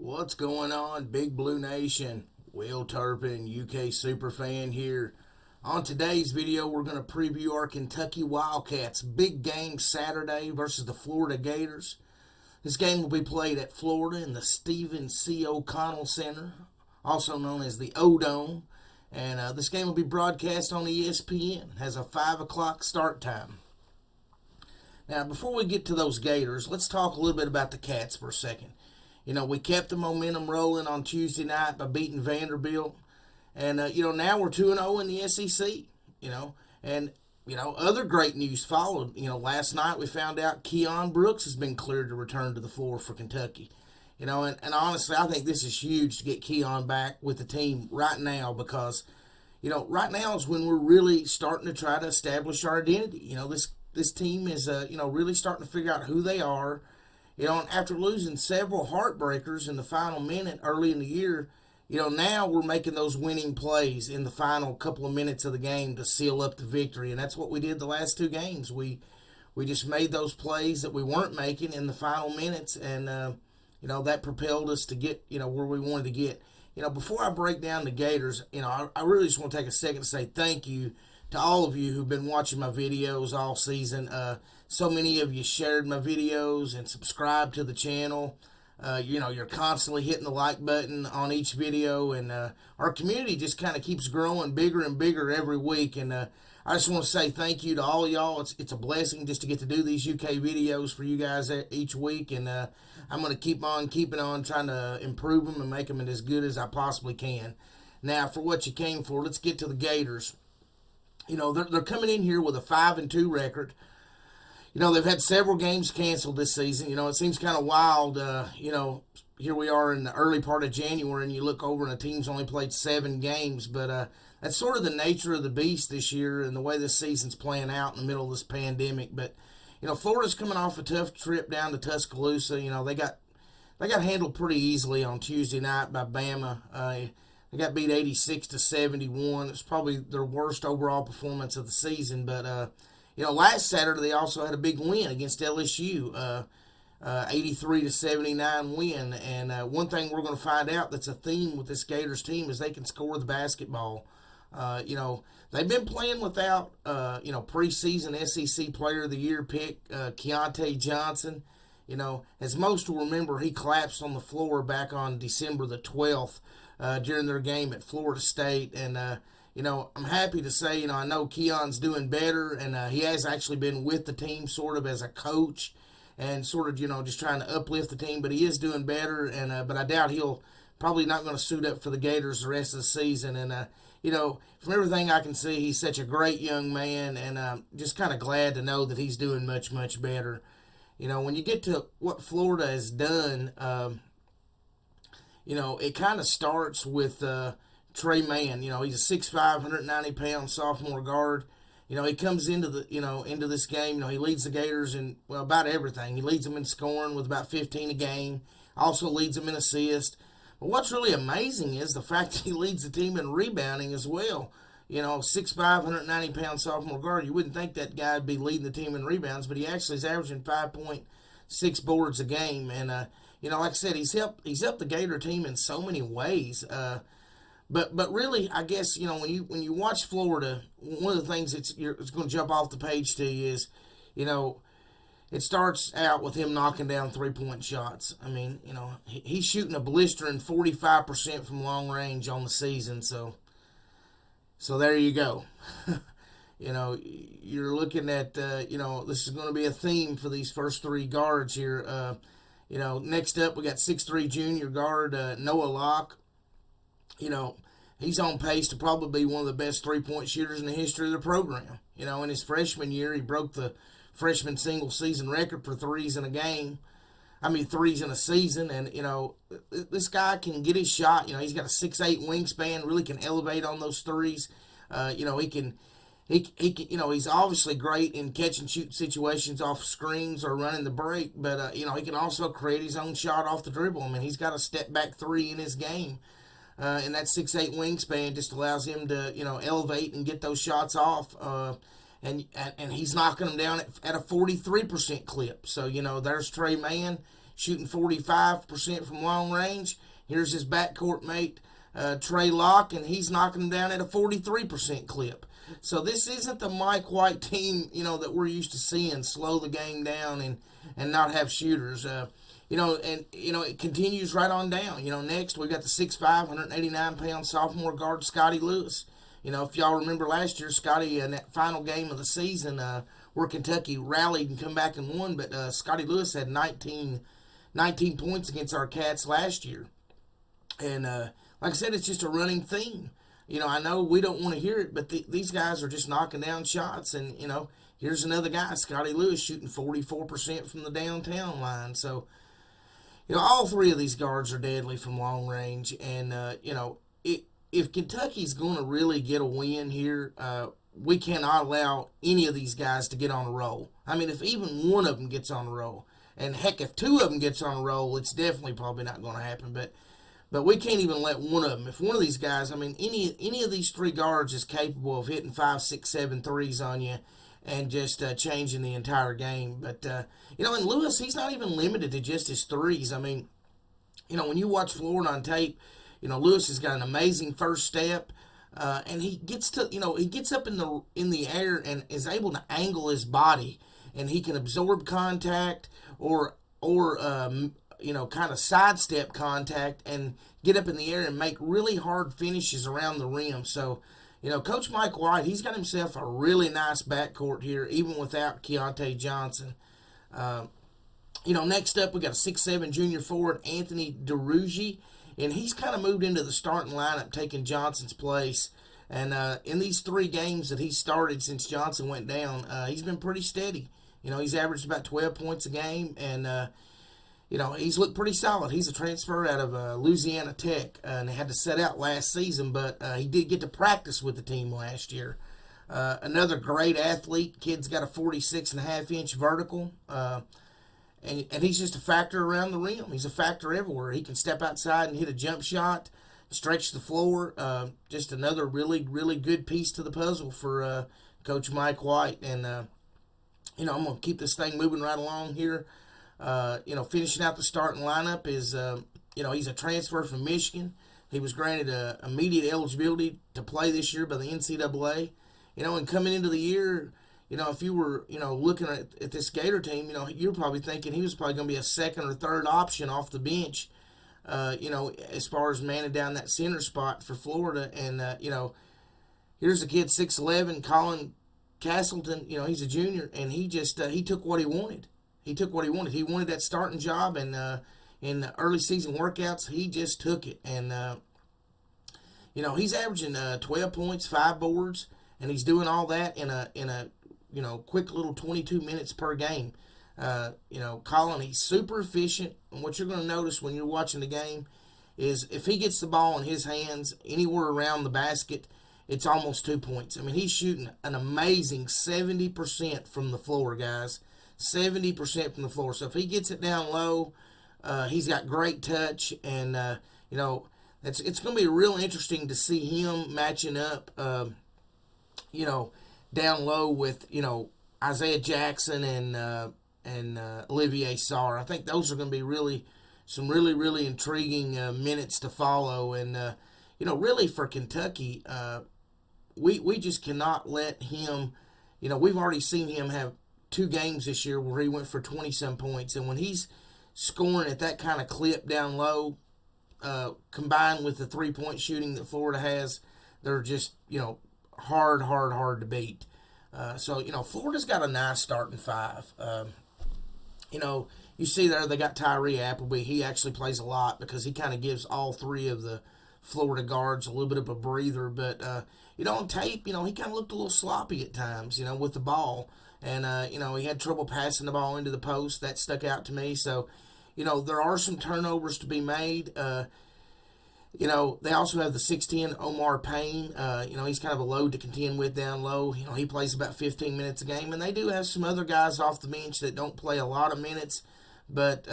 What's going on, Big Blue Nation? Will Turpin, UK Superfan here. On today's video, we're going to preview our Kentucky Wildcats big game Saturday versus the Florida Gators. This game will be played at Florida in the Stephen C. O'Connell Center, also known as the O-Dome. And this game will be broadcast on ESPN. It has a 5 o'clock start time. Now, before we get to those Gators, let's talk a little bit about the Cats for a second. You know, we kept the momentum rolling on Tuesday night by beating Vanderbilt. And, now we're 2-0 in the SEC, And, other great news followed. Last night we found out Keon Brooks has been cleared to return to the floor for Kentucky. And honestly, I think this is huge to get Keon back with the team right now because, right now is when we're really starting to try to establish our identity. This team is, really starting to figure out who they are. And after losing several heartbreakers in the final minute early in the year, now we're making those winning plays in the final couple of minutes of the game to seal up the victory. And that's what we did the last two games. We just made those plays that we weren't making in the final minutes, and, that propelled us to get, where we wanted to get. Before I break down the Gators, I really just want to take a second to say thank you to all of you who've been watching my videos all season. So many of you shared my videos and subscribed to the channel. You're constantly hitting the like button on each video, and our community just kind of keeps growing bigger and bigger every week. And I just want to say thank you to all of y'all. It's a blessing just to get to do these UK videos for you guys each week, and I'm going to keep on keeping on trying to improve them and make them as good as I possibly can. Now, for what you came for, let's get to the Gators. They're coming in here with a 5-2 record. They've had several games canceled this season. It seems kind of wild. Here we are in the early part of January, and you look over and the team's only played 7 games. But that's sort of the nature of the beast this year and the way this season's playing out in the middle of this pandemic. But, Florida's coming off a tough trip down to Tuscaloosa. They got handled pretty easily on Tuesday night by Bama. They got beat 86-71. It's probably their worst overall performance of the season. But, last Saturday they also had a big win against LSU, 83-79 win. And one thing we're going to find out that's a theme with this Gators team is they can score the basketball. They've been playing without, preseason SEC Player of the Year pick, Keontae Johnson. As most will remember, he collapsed on the floor back on December the 12th during their game at Florida State. And, I'm happy to say, I know Keon's doing better, and he has actually been with the team sort of as a coach and sort of, just trying to uplift the team, but he is doing better, and but I doubt he'll probably not going to suit up for the Gators the rest of the season. And, from everything I can see, he's such a great young man, and just kind of glad to know that he's doing much, much better. When you get to what Florida has done, it kind of starts with Trey Mann. He's a 6'5", 190-pound sophomore guard. He comes into into this game. He leads the Gators in, about everything. He leads them in scoring with about 15 a game. Also leads them in assists. But what's really amazing is the fact that he leads the team in rebounding as well. 6'5", 190-pound sophomore guard. You wouldn't think that guy would be leading the team in rebounds, but he actually is averaging 5.6 boards a game. And, like I said, he's helped the Gator team in so many ways. But really, I guess, when you watch Florida, one of the things it's going to jump off the page to you is, it starts out with him knocking down three-point shots. I mean, he's shooting a blistering 45% from long range on the season. So there you go. You're looking at, this is going to be a theme for these first 3 guards here. Next up, we got 6'3" junior guard Noah Locke. He's on pace to probably be one of the best three-point shooters in the history of the program. In his freshman year, he broke the freshman single-season record for threes in a season. And, this guy can get his shot. He's got a 6'8" wingspan, really can elevate on those threes. He's obviously great in catch and shoot situations off screens or running the break, but, he can also create his own shot off the dribble. He's got a step-back 3 in his game. And that 6'8" wingspan just allows him to, elevate and get those shots off. And he's knocking them down at a 43% clip. So, there's Trey Mann. shooting 45% from long range. Here's his backcourt mate, Trey Locke, and he's knocking them down at a 43% clip. So this isn't the Mike White team, that we're used to seeing slow the game down and not have shooters. It continues right on down. Next we've got the 6'5", 189-pound sophomore guard Scotty Lewis. If y'all remember last year, Scotty in that final game of the season where Kentucky rallied and come back and won, but Scotty Lewis had 19 points against our Cats last year. And like I said, it's just a running theme. I know we don't want to hear it, but these guys are just knocking down shots. And, here's another guy, Scotty Lewis, shooting 44% from the downtown line. So, all three of these guards are deadly from long range. And, if Kentucky's going to really get a win here, we cannot allow any of these guys to get on a roll. I mean, if even one of them gets on a roll, and heck, if two of them gets on a roll, it's definitely probably not going to happen. But we can't even let one of them. If one of these guys, any of these three guards is capable of hitting 5, 6, 7 threes on you and just changing the entire game. But, and Lewis, he's not even limited to just his threes. When you watch Florida on tape, Lewis has got an amazing first step. And he gets to, he gets up in the air and is able to angle his body, and he can absorb contact or kind of sidestep contact and get up in the air and make really hard finishes around the rim. So, Coach Mike White, he's got himself a really nice backcourt here, even without Keontae Johnson. Next up, we got a 6'7" junior forward, Anthony DeRugi, and he's kind of moved into the starting lineup, taking Johnson's place. And in these 3 games that he's started since Johnson went down, he's been pretty steady. He's averaged about 12 points a game, and he's looked pretty solid. He's a transfer out of Louisiana Tech, and had to set out last season, but he did get to practice with the team last year. Another great athlete. Kid's got a 46.5-inch vertical, and he's just a factor around the rim. He's a factor everywhere. He can step outside and hit a jump shot, stretch the floor. Just another really, really good piece to the puzzle for Coach Mike White. And, I'm going to keep this thing moving right along here. Finishing out the starting lineup is, he's a transfer from Michigan. He was granted immediate eligibility to play this year by the NCAA. And coming into the year, if you were, looking at this Gator team, you're probably thinking he was probably going to be a second or third option off the bench, as far as manning down that center spot for Florida. And, here's a kid, 6'11", Colin Castleton. He's a junior, and he just he took what he wanted. He took what he wanted. He wanted that starting job, and in the early season workouts, he just took it. And, he's averaging 12 points, 5 boards, and he's doing all that in a quick little 22 minutes per game. Colin, he's super efficient. And what you're going to notice when you're watching the game is if he gets the ball in his hands anywhere around the basket, it's almost 2 points. He's shooting an amazing 70% from the floor, guys. 70% from the floor. So if he gets it down low, he's got great touch, and it's going to be real interesting to see him matching up, down low with Isaiah Jackson and Olivier Sarr. I think those are going to be some really intriguing minutes to follow, and really for Kentucky, we just cannot let him. We've already seen him have 2 games this year where he went for 20-some points. And when he's scoring at that kind of clip down low, combined with the 3-point shooting that Florida has, they're just, hard to beat. So Florida's got a nice starting 5. You see there they got Tyree Appleby. He actually plays a lot because he kind of gives all 3 of the Florida guards a little bit of a breather. But, on tape, he kind of looked a little sloppy at times, with the ball. And, he had trouble passing the ball into the post. That stuck out to me. So, there are some turnovers to be made. They also have the 6'10" Omar Payne. He's kind of a load to contend with down low. He plays about 15 minutes a game. And they do have some other guys off the bench that don't play a lot of minutes. But,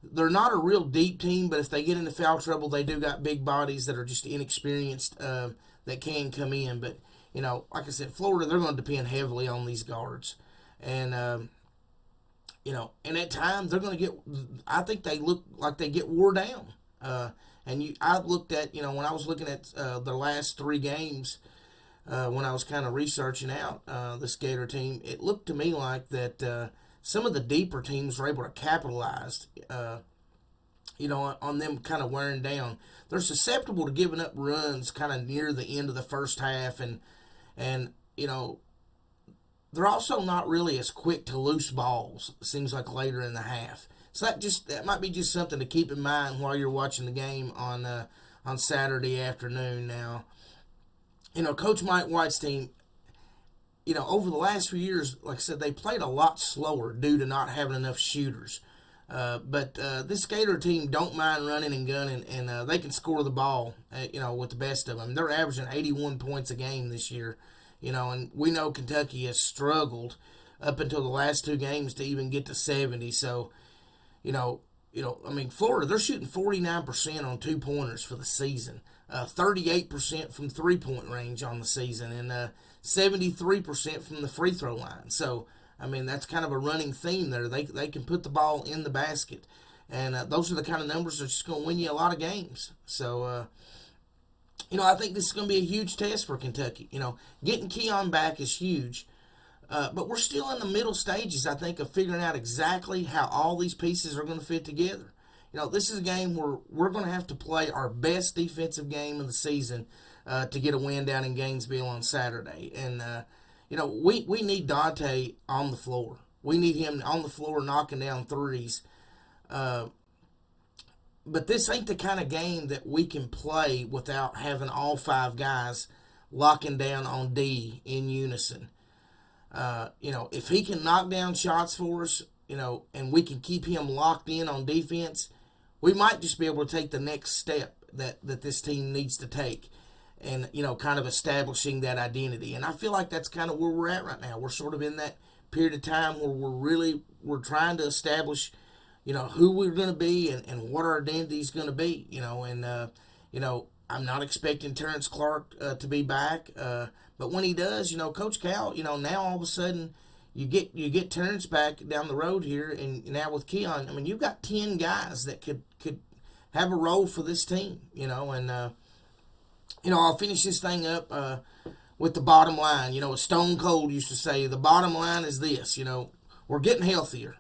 they're not a real deep team. But if they get into foul trouble, they do got big bodies that are just inexperienced that can come in. But, like I said, Florida, they're going to depend heavily on these guards. And, And at times they're going to get. I think they look like they get wore down. I looked at, when I was looking at the last three games, when I was kind of researching out this Gator team, it looked to me like that some of the deeper teams were able to capitalize, on them kind of wearing down. They're susceptible to giving up runs kind of near the end of the first half, and they're also not really as quick to loose balls, it seems like, later in the half. So that might be just something to keep in mind while you're watching the game on Saturday afternoon. Now, Coach Mike White's team, over the last few years, like I said, they played a lot slower due to not having enough shooters. But this Gator team don't mind running and gunning, and they can score the ball, with the best of them. They're averaging 81 points a game this year. And we know Kentucky has struggled up until the last two games to even get to 70. So, Florida, they're shooting 49% on two-pointers for the season, 38% from three-point range on the season, and 73% from the free throw line. So, that's kind of a running theme there. They can put the ball in the basket, and those are the kind of numbers that's just going to win you a lot of games. So, I think this is going to be a huge test for Kentucky. Getting Keon back is huge. But we're still in the middle stages, I think, of figuring out exactly how all these pieces are going to fit together. This is a game where we're going to have to play our best defensive game of the season to get a win down in Gainesville on Saturday. And, we need Dante on the floor. We need him on the floor knocking down threes. But this ain't the kind of game that we can play without having all five guys locking down on D in unison. If he can knock down shots for us, and we can keep him locked in on defense, we might just be able to take the next step that this team needs to take, and, kind of establishing that identity. And I feel like that's kind of where we're at right now. We're sort of in that period of time where we're trying to establish, who we're going to be and what our identity is going to be, I'm not expecting Terrence Clark to be back, but when he does, Coach Cal, now all of a sudden you get Terrence back down the road here, and now with Keon, you've got 10 guys that could have a role for this team, and I'll finish this thing up with the bottom line. As Stone Cold used to say, the bottom line is this: we're getting healthier,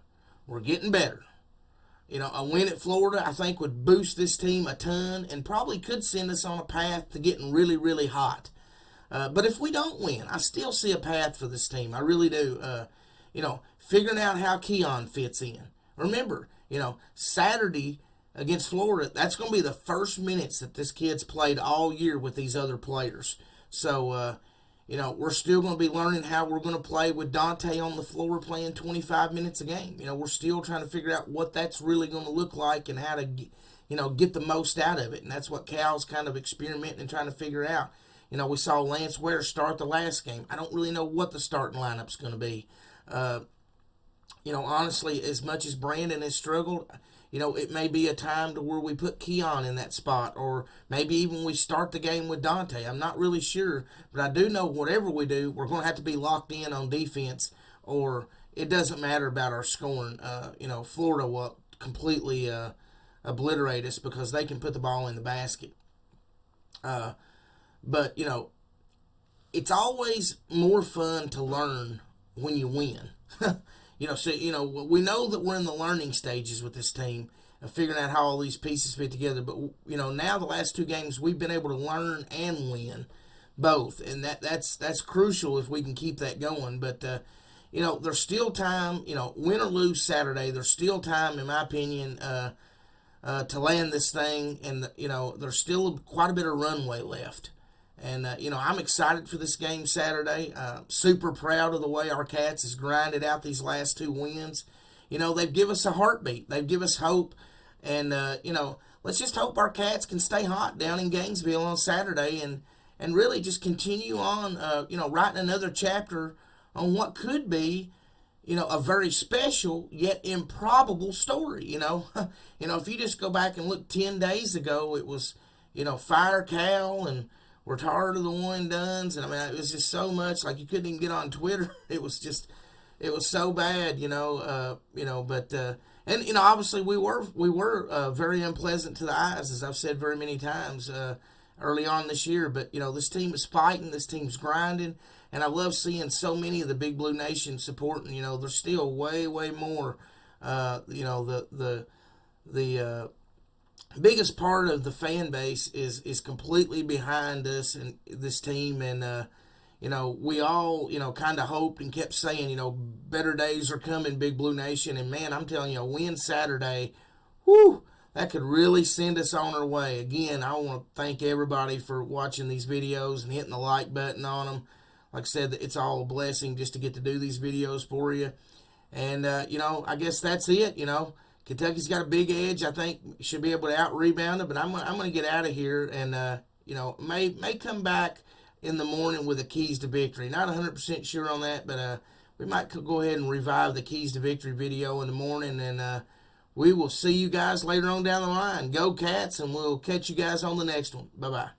we're getting better. A win at Florida, I think, would boost this team a ton and probably could send us on a path to getting really, really hot. But if we don't win, I still see a path for this team. I really do. Figuring out how Keon fits in. Remember, Saturday against Florida, that's going to be the first minutes that this kid's played all year with these other players. So, we're still going to be learning how we're going to play with Dante on the floor playing 25 minutes a game. We're still trying to figure out what that's really going to look like and how to, get the most out of it. And that's what Cal's kind of experimenting and trying to figure out. We saw Lance Ware start the last game. I don't really know what the starting lineup's going to be. Honestly, as much as Brandon has struggled, it may be a time to where we put Keon in that spot, or maybe even we start the game with Dante. I'm not really sure, but I do know whatever we do, we're going to have to be locked in on defense, or it doesn't matter about our scoring. Florida will completely obliterate us because they can put the ball in the basket. But, it's always more fun to learn when you win. We know that we're in the learning stages with this team of figuring out how all these pieces fit together. But, now the last two games we've been able to learn and win both. And that's crucial if we can keep that going. But, there's still time, win or lose Saturday, there's still time, in my opinion, to land this thing. And, there's still quite a bit of runway left. And, I'm excited for this game Saturday. Super proud of the way our Cats has grinded out these last two wins. They've given us a heartbeat. They've given us hope. And, let's just hope our Cats can stay hot down in Gainesville on Saturday and really just continue on, writing another chapter on what could be, a very special yet improbable story. If you just go back and look 10 days ago, it was, fire Cal and we're tired of the one and dones. And it was just so much, like you couldn't even get on Twitter. It was just, It was so bad, but and obviously we were very unpleasant to the eyes, as I've said very many times early on this year. But this team is fighting, this team's grinding, and I love seeing so many of the Big Blue Nation supporting. There's still way more. The biggest part of the fan base is completely behind us and this team, and we all, kind of hoped and kept saying, better days are coming, Big Blue Nation. And man, I'm telling you, a win Saturday, whoo, that could really send us on our way. Again, I want to thank everybody for watching these videos and hitting the like button on them. Like I said, it's all a blessing just to get to do these videos for you. And, I guess that's it. Kentucky's got a big edge. I think should be able to out-rebound it, but I'm going to get out of here and, may come back in the morning with the keys to victory. Not 100% sure on that, but we might go ahead and revive the keys to victory video in the morning, and we will see you guys later on down the line. Go Cats, and we'll catch you guys on the next one. Bye-bye.